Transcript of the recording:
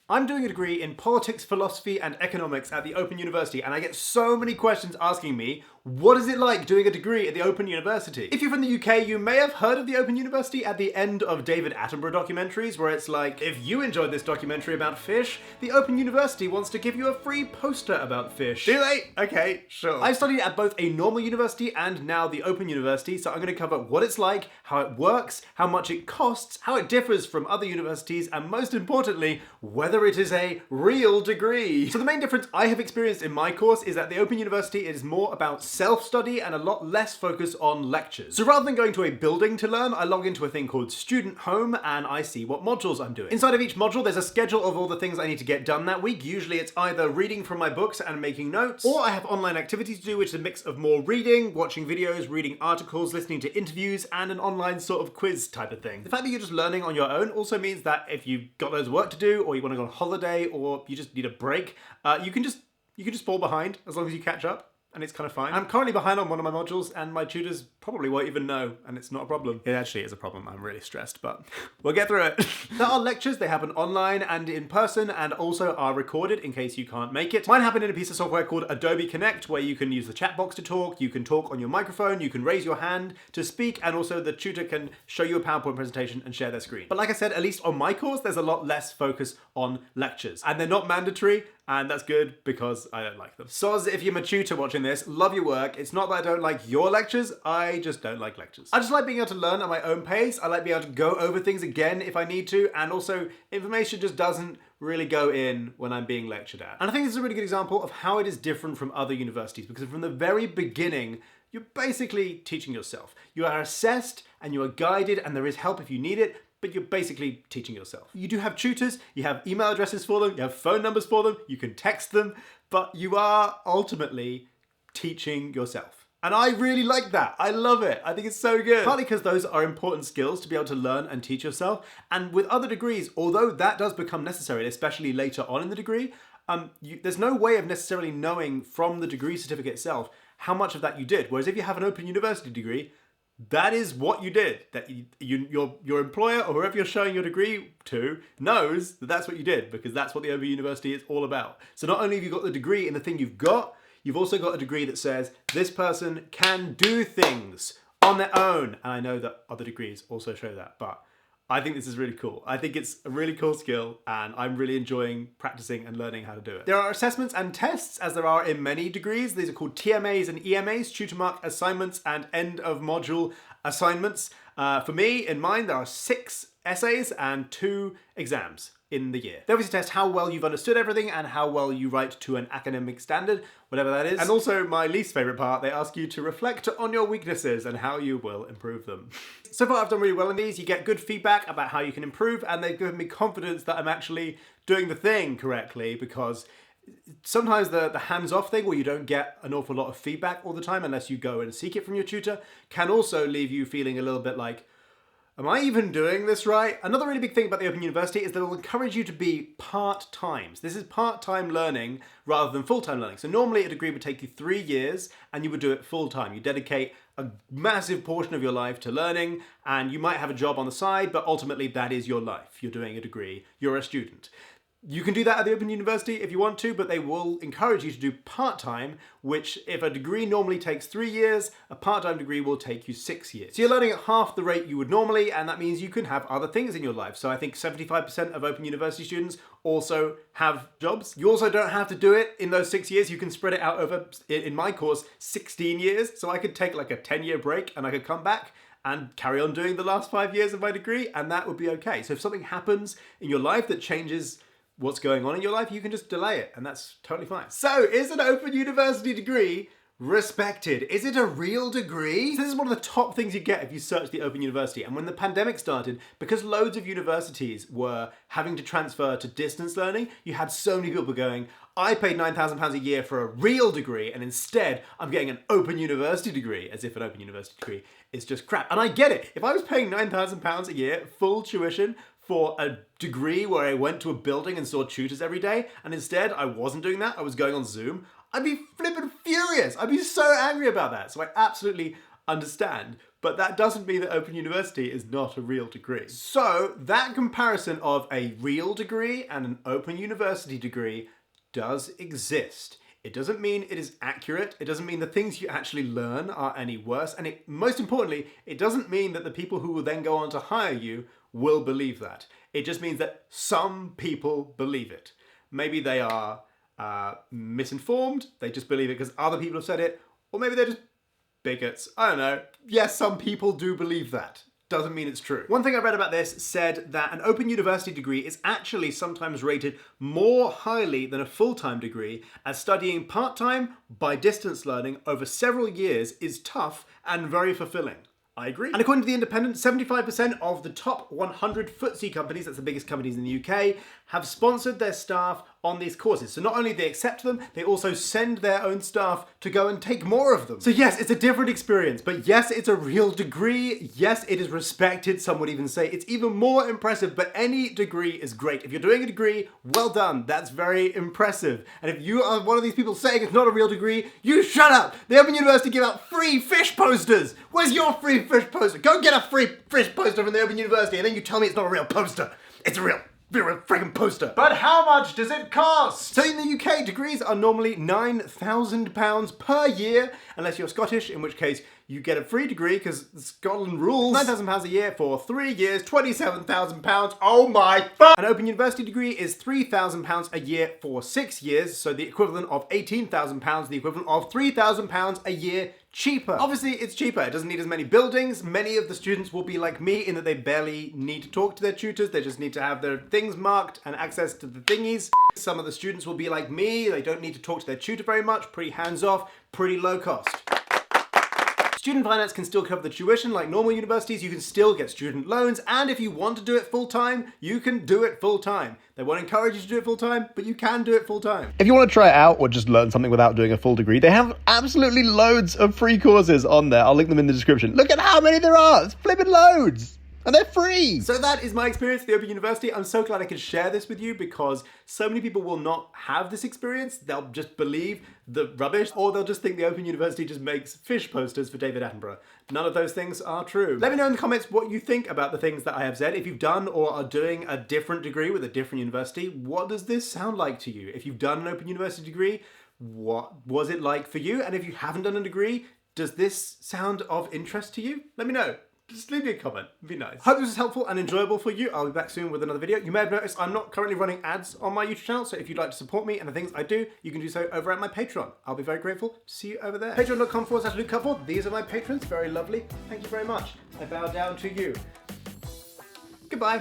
I'm doing a degree in politics, philosophy, and economics at the Open University, and I get so many questions asking me, what is it like doing a degree at the Open University? If you're from the UK, you may have heard of the Open University at the end of David Attenborough documentaries, where it's like, if you enjoyed this documentary about fish, the Open University wants to give you a free poster about fish. Do they? Okay, sure. I've studied at both a normal university and now the Open University, so I'm going to cover what it's like, how it works, how much it costs, how it differs from other universities, and most importantly, whether it is a real degree. So the main difference I have experienced in my course is that the Open University is more about self-study and a lot less focus on lectures. So rather than going to a building to learn, I log into a thing called Student Home and I see what modules I'm doing. Inside of each module, there's a schedule of all the things I need to get done that week. Usually it's either reading from my books and making notes, or I have online activities to do, which is a mix of more reading, watching videos, reading articles, listening to interviews, and an online sort of quiz type of thing. The fact that you're just learning on your own also means that if you've got loads of work to do, or you want to go on holiday, or you just need a break, you can just fall behind as long as you catch up. And it's kind of fine. I'm currently behind on one of my modules and my tutors probably won't even know, and it's not a problem. It actually is a problem. I'm really stressed, but we'll get through it. There are lectures. They happen online and in person and also are recorded in case you can't make it. Mine happen in a piece of software called Adobe Connect, where you can use the chat box to talk, you can talk on your microphone, you can raise your hand to speak, and also the tutor can show you a PowerPoint presentation and share their screen. But like I said, at least on my course, there's a lot less focus on lectures. And they're not mandatory, and that's good because I don't like them. Soz, if you're a tutor watching this, love your work. It's not that I don't like your lectures, I just don't like lectures. I just like being able to learn at my own pace. I like being able to go over things again if I need to, and also information just doesn't really go in when I'm being lectured at. And I think this is a really good example of how it is different from other universities, because from the very beginning, you're basically teaching yourself. You are assessed and you are guided, and there is help if you need it, but you're basically teaching yourself. You do have tutors, you have email addresses for them, you have phone numbers for them, you can text them, but you are ultimately teaching yourself. And I really like that. I love it. I think it's so good. Partly because those are important skills to be able to learn and teach yourself. And with other degrees, although that does become necessary, especially later on in the degree, there's no way of necessarily knowing from the degree certificate itself how much of that you did. Whereas if you have an Open University degree, that is what you did. That your employer or whoever you're showing your degree to knows that that's what you did, because that's what the Open University is all about. So not only have you got the degree in the thing you've got, you've also got a degree that says this person can do things on their own. And I know that other degrees also show that, but I think this is really cool. I think it's a really cool skill, and I'm really enjoying practicing and learning how to do it. There are assessments and tests, as there are in many degrees. These are called TMAs and EMAs, tutor mark assignments and end of module assignments. For me, in mine, there are 6 essays and 2 exams in the year. They obviously test how well you've understood everything and how well you write to an academic standard, whatever that is. And also, my least favourite part, they ask you to reflect on your weaknesses and how you will improve them. So far I've done really well in these. You get good feedback about how you can improve, and they've given me confidence that I'm actually doing the thing correctly, because sometimes the hands-off thing, where you don't get an awful lot of feedback all the time unless you go and seek it from your tutor, can also leave you feeling a little bit like, am I even doing this right? Another really big thing about the Open University is that it will encourage you to be part-time. This is part-time learning rather than full-time learning. So normally a degree would take you 3 years and you would do it full-time. You dedicate a massive portion of your life to learning, and you might have a job on the side, but ultimately that is your life. You're doing a degree, you're a student. You can do that at the Open University if you want to, but they will encourage you to do part-time, which if a degree normally takes 3 years, a part-time degree will take you 6 years. So you're learning at half the rate you would normally, and that means you can have other things in your life. So I think 75% of Open University students also have jobs. You also don't have to do it in those 6 years. You can spread it out over, in my course, 16 years. So I could take like a 10-year break and I could come back and carry on doing the last 5 years of my degree, and that would be okay. So if something happens in your life that changes what's going on in your life, you can just delay it, and that's totally fine. So, is an Open University degree respected? Is it a real degree? So this is one of the top things you get if you search the Open University. And when the pandemic started, because loads of universities were having to transfer to distance learning, you had so many people going, I paid £9,000 a year for a real degree, and instead I'm getting an Open University degree, as if an Open University degree is just crap. And I get it. If I was paying £9,000 a year, full tuition, for a degree where I went to a building and saw tutors every day, and instead I wasn't doing that, I was going on Zoom, I'd be flipping furious. I'd be so angry about that. So I absolutely understand. but that doesn't mean that Open University is not a real degree. So that comparison of a real degree and an Open University degree does exist. It doesn't mean it is accurate. It doesn't mean the things you actually learn are any worse. And most importantly, it doesn't mean that the people who will then go on to hire you will believe that. It just means that some people believe it. Maybe they are misinformed. They just believe it because other people have said it. Or maybe they're just bigots. I don't know. Yes, some people do believe that. Doesn't mean it's true. One thing I read about this said that an Open University degree is actually sometimes rated more highly than a full-time degree, as studying part-time by distance learning over several years is tough and very fulfilling. I agree. And according to The Independent, 75% of the top 100 FTSE companies, that's the biggest companies in the UK, have sponsored their staff on these courses. So not only do they accept them, they also send their own staff to go and take more of them. So yes, it's a different experience, but yes, it's a real degree. Yes, it is respected. Some would even say it's even more impressive, but any degree is great. If you're doing a degree, well done. That's very impressive. And if you are one of these people saying it's not a real degree, you shut up. The Open University give out free fish posters. Where's your free fish poster? Go get a free fish poster from the Open University and then you tell me it's not a real poster. It's a real friggin' poster. But how much does it cost? So in the UK, degrees are normally £9,000 per year, unless you're Scottish, in which case you get a free degree because Scotland rules. £9,000 a year for 3 years, £27,000. Oh my fuck! An Open University degree is £3,000 a year for 6 years, so the equivalent of £18,000, the equivalent of £3,000 a year cheaper. Obviously, it's cheaper. It doesn't need as many buildings. Many of the students will be like me in that they barely need to talk to their tutors. They just need to have their things marked and access to the thingies. Some of the students will be like me. They don't need to talk to their tutor very much. Pretty hands-off, pretty low cost. Student finance can still cover the tuition like normal universities. You can still get student loans, and if you want to do it full-time, you can do it full-time. They won't encourage you to do it full-time, but you can do it full-time. If you want to try it out or just learn something without doing a full degree, they have absolutely loads of free courses on there. I'll link them in the description. Look at how many there are. It's flipping loads. And they're free! So that is my experience at the Open University. I'm so glad I could share this with you because so many people will not have this experience. They'll just believe the rubbish, or they'll just think the Open University just makes fish posters for David Attenborough. None of those things are true. Let me know in the comments what you think about the things that I have said. If you've done or are doing a different degree with a different university, what does this sound like to you? If you've done an Open University degree, what was it like for you? And if you haven't done a degree, does this sound of interest to you? Let me know. Just leave me a comment, it'd be nice. Hope this was helpful and enjoyable for you. I'll be back soon with another video. You may have noticed I'm not currently running ads on my YouTube channel, so if you'd like to support me and the things I do, you can do so over at my Patreon. I'll be very grateful to see you over there. Patreon.com/Cutforth. These are my patrons, very lovely. Thank you very much. I bow down to you. Goodbye.